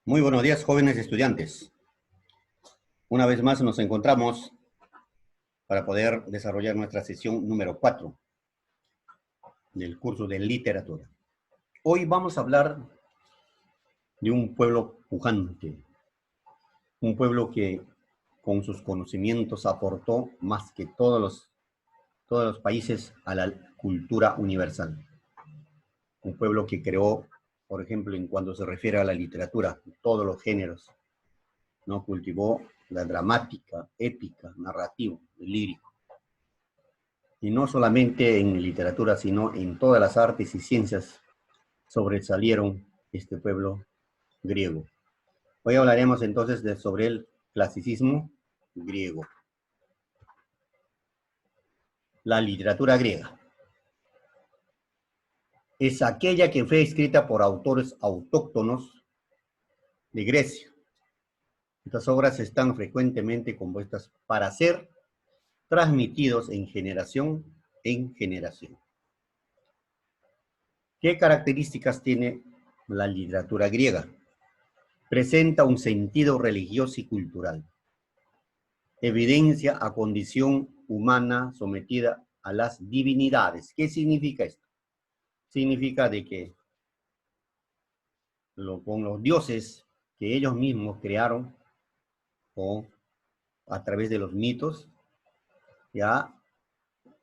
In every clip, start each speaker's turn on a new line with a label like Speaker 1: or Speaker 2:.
Speaker 1: Muy buenos días, jóvenes estudiantes. Una vez más nos encontramos para poder desarrollar nuestra sesión número 4 del curso de literatura. Hoy vamos a hablar de un pueblo pujante, un pueblo que con sus conocimientos aportó más que todos los países a la cultura universal. Un pueblo que creó, por ejemplo, en cuanto se refiere a la literatura, todos los géneros, ¿no? Cultivó la dramática, épica, narrativo, el lírico. Y no solamente en literatura, sino en todas las artes y ciencias sobresalieron este pueblo griego. Hoy hablaremos entonces sobre el clasicismo griego. La literatura griega es aquella que fue escrita por autores autóctonos de Grecia. Estas obras están frecuentemente compuestas para ser transmitidos en generación en generación. ¿Qué características tiene la literatura griega? Presenta un sentido religioso y cultural. Evidencia a condición humana sometida a las divinidades. ¿Qué significa esto? Significa de que con los dioses que ellos mismos crearon o a través de los mitos, ya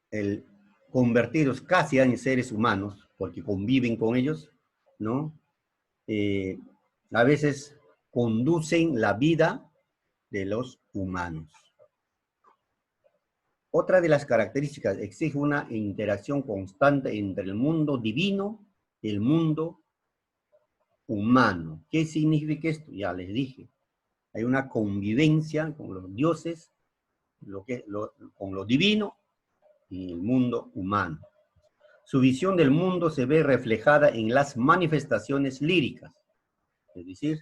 Speaker 1: el convertirlos casi en seres humanos, porque conviven con ellos, ¿no? A veces conducen la vida de los humanos. Otra de las características exige una interacción constante entre el mundo divino y el mundo humano. ¿Qué significa esto? Ya les dije. Hay una convivencia con los dioses, con lo divino y el mundo humano. Su visión del mundo se ve reflejada en las manifestaciones líricas, es decir,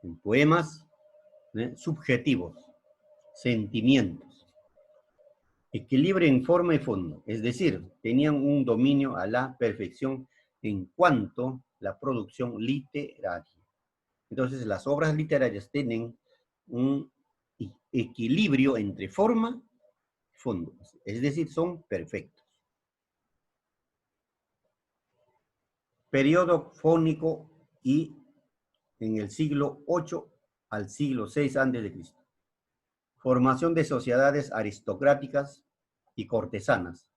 Speaker 1: en poemas subjetivos, sentimientos. Equilibrio en forma y fondo, es decir, tenían un dominio a la perfección en cuanto a la producción literaria. Entonces, las obras literarias tienen un equilibrio entre forma y fondo, es decir, son perfectos. Periodo fónico y en el siglo VIII al siglo VI a.C. Formación de sociedades aristocráticas y cortesanas,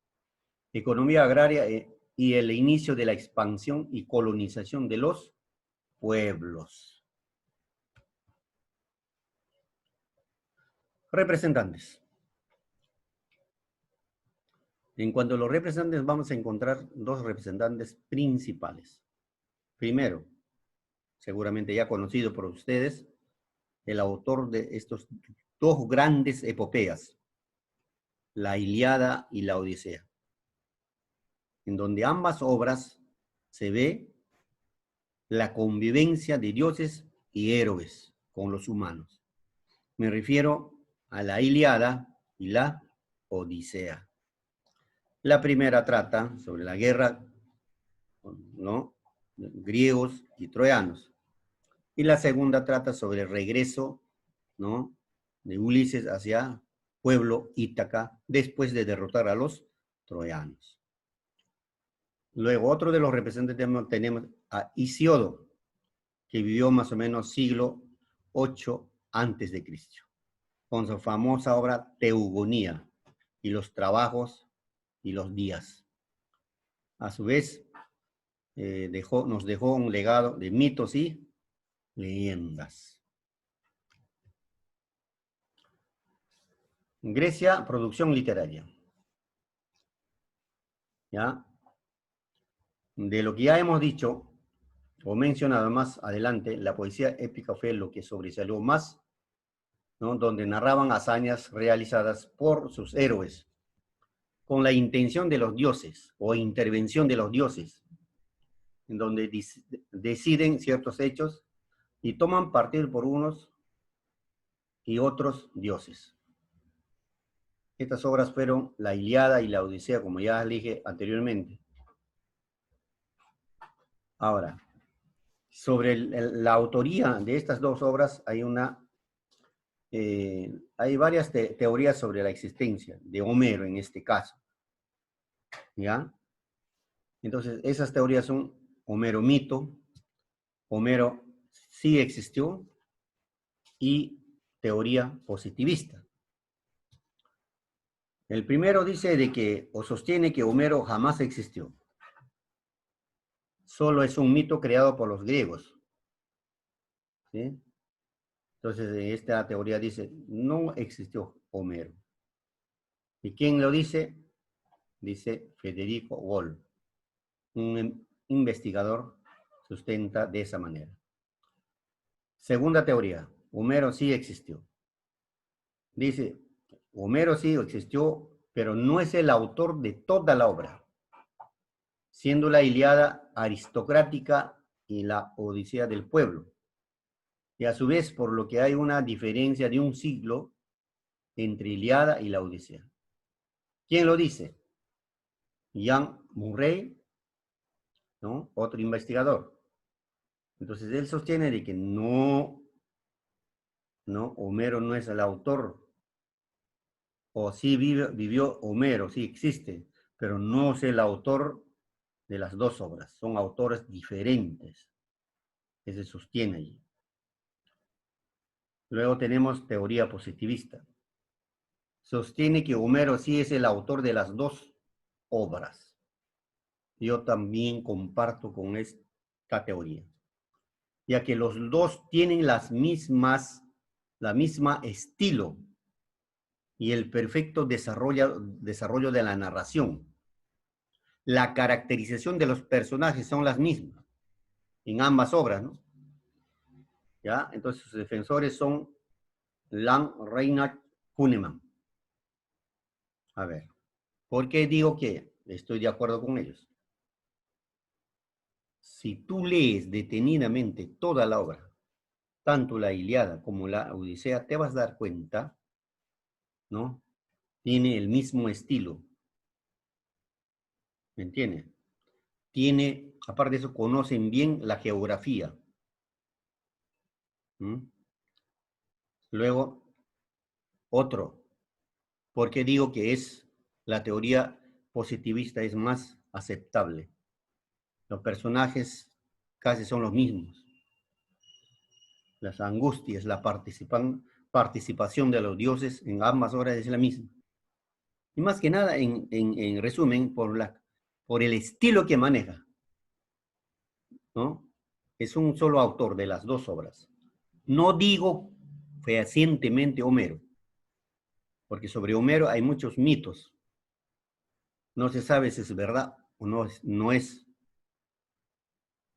Speaker 1: economía agraria y el inicio de la expansión y colonización de los pueblos. Representantes. En cuanto a los representantes, vamos a encontrar dos representantes principales. Primero, seguramente ya conocido por ustedes, el autor de estos dos grandes epopeas, la Ilíada y la Odisea, en donde ambas obras se ve la convivencia de dioses y héroes con los humanos. Me refiero a la Ilíada y la Odisea. La primera trata sobre la guerra, ¿no?, griegos y troyanos. Y la segunda trata sobre el regreso, ¿no?, de Ulises hacia pueblo Ítaca después de derrotar a los troyanos. Luego, otro de los representantes tenemos a Hesiodo, que vivió más o menos siglo VIII a.C., con su famosa obra Teogonía y los trabajos y los días. A su vez, nos dejó un legado de mitos y leyendas. Grecia, producción literaria. ¿Ya? De lo que ya hemos dicho o mencionado más adelante, la poesía épica fue lo que sobresalió más, ¿no?, donde narraban hazañas realizadas por sus héroes, con la intención de los dioses o intervención de los dioses, en donde deciden ciertos hechos y toman partido por unos y otros dioses. Estas obras fueron la Ilíada y la Odisea, como ya les dije anteriormente. Ahora, Sobre la autoría de estas dos obras hay varias teorías sobre la existencia de Homero en este caso, ¿ya? Entonces, esas teorías son Homero mito, Homero sí existió y teoría positivista. El primero dice de que, o sostiene que Homero jamás existió. Solo es un mito creado por los griegos, ¿sí? Entonces, esta teoría dice, no existió Homero. ¿Y quién lo dice? Dice Federico Wohl, un investigador sustenta de esa manera. Segunda teoría, Homero sí existió. Dice, Homero sí existió, pero no es el autor de toda la obra, siendo la Ilíada aristocrática y la Odisea del pueblo. Y a su vez, por lo que hay una diferencia de un siglo entre Ilíada y la Odisea. ¿Quién lo dice? Ian Murray, ¿no? Otro investigador. Entonces él sostiene de que no, Homero no es el autor, o sí vivió Homero, sí existe, pero no es el autor de las dos obras, son autores diferentes, que se sostiene allí. Luego tenemos teoría positivista. Sostiene que Homero sí es el autor de las dos obras. Yo también comparto con esta teoría, ya que los dos tienen la misma estilo y el perfecto desarrollo de la narración. La caracterización de los personajes son las mismas en ambas obras, ¿no? ¿Ya? Entonces sus defensores son Lang, Reinhardt, Kuhneman. A ver, ¿por qué digo que estoy de acuerdo con ellos? Si tú lees detenidamente toda la obra, tanto la Ilíada como la Odisea, te vas a dar cuenta, ¿no? Tiene el mismo estilo, ¿me entiendes? Aparte de eso, conocen bien la geografía. ¿Mm? Luego, otro, ¿por qué digo que la teoría positivista es más aceptable? Los personajes casi son los mismos. Las angustias, la participación de los dioses en ambas obras es la misma. Y más que nada, en resumen, por el estilo que maneja, ¿no? Es un solo autor de las dos obras. No digo fehacientemente Homero, porque sobre Homero hay muchos mitos. No se sabe si es verdad o no es.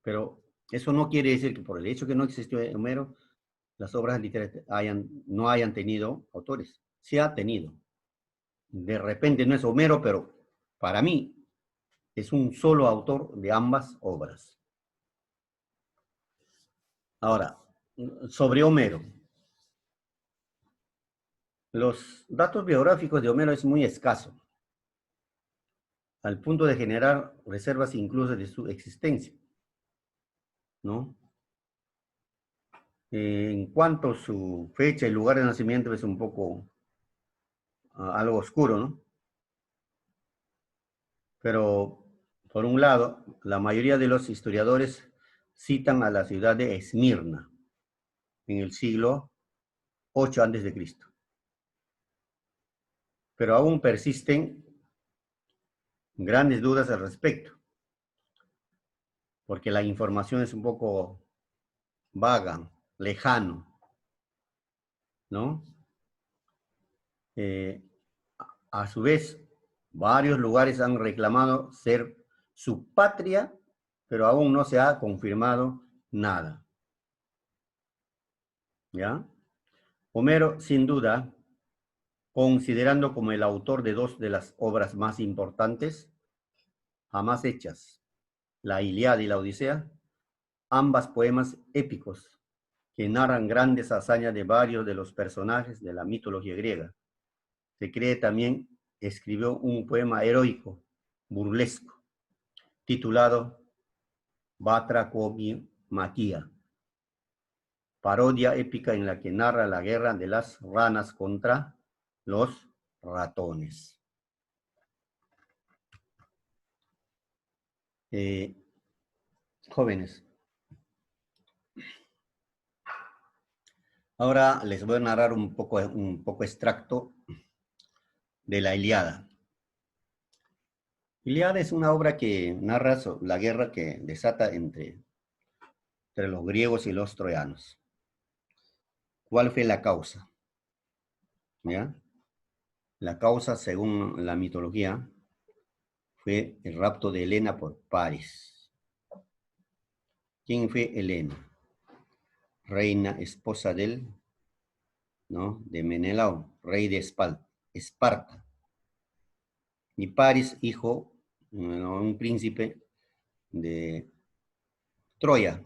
Speaker 1: Pero eso no quiere decir que por el hecho que no existió Homero, las obras literarias no hayan tenido autores. Se ha tenido. De repente no es Homero, pero para mí es un solo autor de ambas obras. Ahora, sobre Homero. Los datos biográficos de Homero es muy escaso, al punto de generar reservas incluso de su existencia, ¿no? En cuanto a su fecha y lugar de nacimiento es un poco algo oscuro, ¿no? Pero, por un lado, la mayoría de los historiadores citan a la ciudad de Esmirna en el siglo 8 a.C. Pero aún persisten grandes dudas al respecto, porque la información es un poco vaga, lejano, ¿no? A su vez, varios lugares han reclamado ser su patria, pero aún no se ha confirmado nada. ¿Ya? Homero, sin duda, considerando como el autor de dos de las obras más importantes jamás hechas, la Ilíada y la Odisea, ambas poemas épicos que narran grandes hazañas de varios de los personajes de la mitología griega. Se cree también escribió un poema heroico, burlesco, titulado Maquia. Parodia épica en la que narra la guerra de las ranas contra los ratones. Jóvenes, ahora les voy a narrar un poco extracto de la Ilíada. Ilíada es una obra que narra la guerra que desata entre los griegos y los troyanos. ¿Cuál fue la causa? ¿Ya? La causa, según la mitología, fue el rapto de Helena por Paris. ¿Quién fue Helena? Reina, esposa de Menelao, rey de Esparta. Y Paris, hijo, un príncipe de Troya,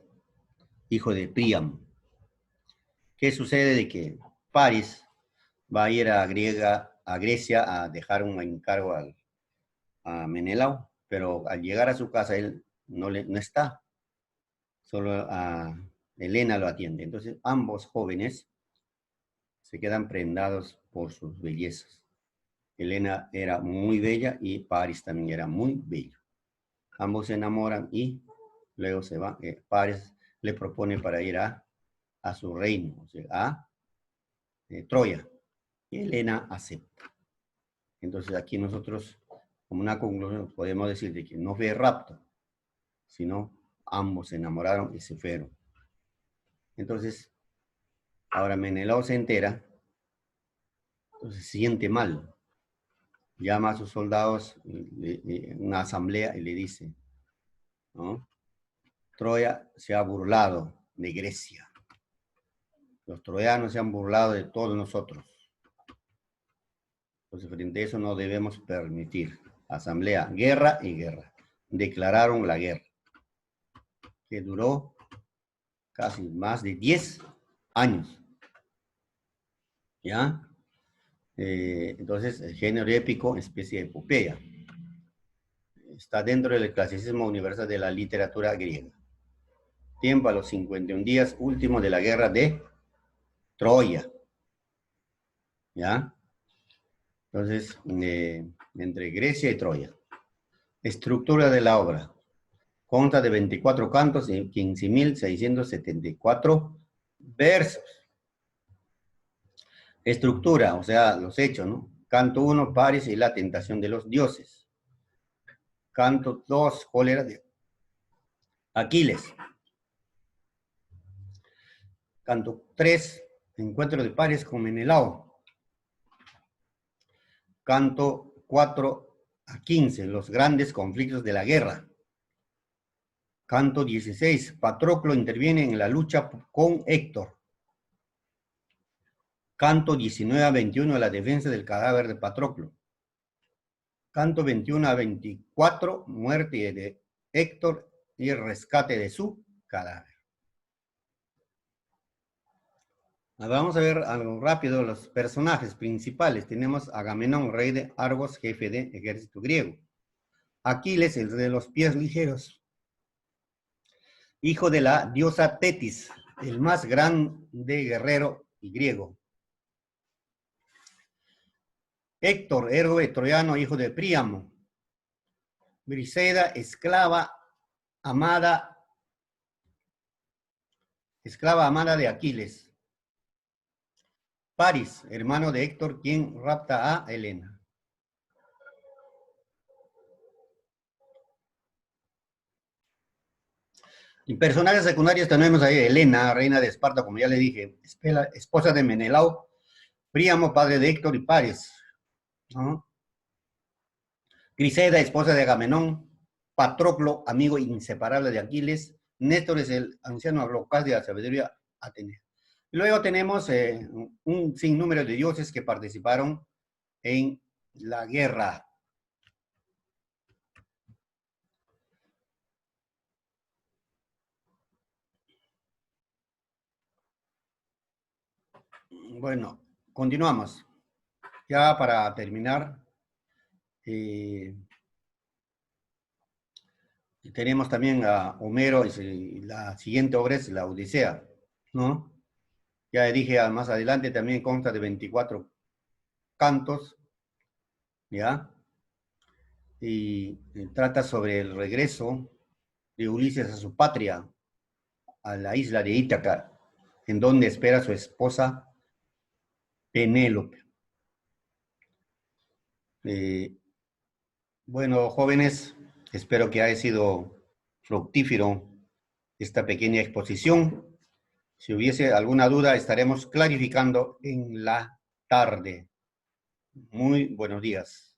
Speaker 1: hijo de Príamo. ¿Qué sucede? De que Paris va a ir a Grecia a dejar un encargo a Menelao, pero al llegar a su casa él no está, solo a Helena lo atiende. Entonces ambos jóvenes se quedan prendados por sus bellezas. Helena era muy bella y Paris también era muy bello. Ambos se enamoran y luego se van. Paris le propone para ir a su reino, o sea, a Troya. Y Helena acepta. Entonces aquí nosotros, como una conclusión, podemos decir de que no fue rapto, sino ambos se enamoraron y se fueron. Entonces, ahora Menelao se entera, entonces se siente mal. Llama a sus soldados, una asamblea y le dice, ¿no? Troya se ha burlado de Grecia. Los troyanos se han burlado de todos nosotros. Entonces, frente a eso no debemos permitir. Asamblea, guerra y guerra. Declararon la guerra, que duró casi más de 10 años. ¿Ya? Entonces, el género épico, especie de epopeya, está dentro del clasicismo universal de la literatura griega. Tiempo a los 51 días últimos de la guerra de Troya. ¿Ya? Entonces, entre Grecia y Troya. Estructura de la obra. Consta de 24 cantos y 15.674 versos. Estructura, o sea, los hechos, ¿no? Canto 1, Paris y la tentación de los dioses. Canto 2, cólera de Aquiles. Canto 3, encuentro de Paris con Menelao. Canto 4 a 15, los grandes conflictos de la guerra. Canto 16, Patroclo interviene en la lucha con Héctor. Canto 19 a 21, la defensa del cadáver de Patroclo. Canto 21 a 24, muerte de Héctor y el rescate de su cadáver. Vamos a ver algo rápido los personajes principales. Tenemos a Agamenón, rey de Argos, jefe de ejército griego. Aquiles, el de los pies ligeros, hijo de la diosa Tetis, el más grande guerrero y griego. Héctor, héroe troyano, hijo de Príamo. Briseida, esclava amada de Aquiles. Paris, hermano de Héctor, quien rapta a Helena. Y personajes secundarios tenemos ahí Helena, reina de Esparta, como ya le dije, esposa de Menelao, Príamo, padre de Héctor y Paris, ¿no? Criseda, esposa de Agamenón, Patroclo, amigo inseparable de Aquiles, Néstor es el anciano local de la sabiduría atenea. Luego tenemos un sinnúmero de dioses que participaron en la guerra. Bueno, continuamos. Ya para terminar, Tenemos también a Homero, y la siguiente obra es la Odisea, ¿no? Ya dije, más adelante también consta de 24 cantos, ¿ya? Y trata sobre el regreso de Ulises a su patria, a la isla de Ítaca, en donde espera a su esposa Penélope. Eh, bueno, jóvenes, espero que haya sido fructífero esta pequeña exposición. Si hubiese alguna duda, estaremos clarificando en la tarde. Muy buenos días.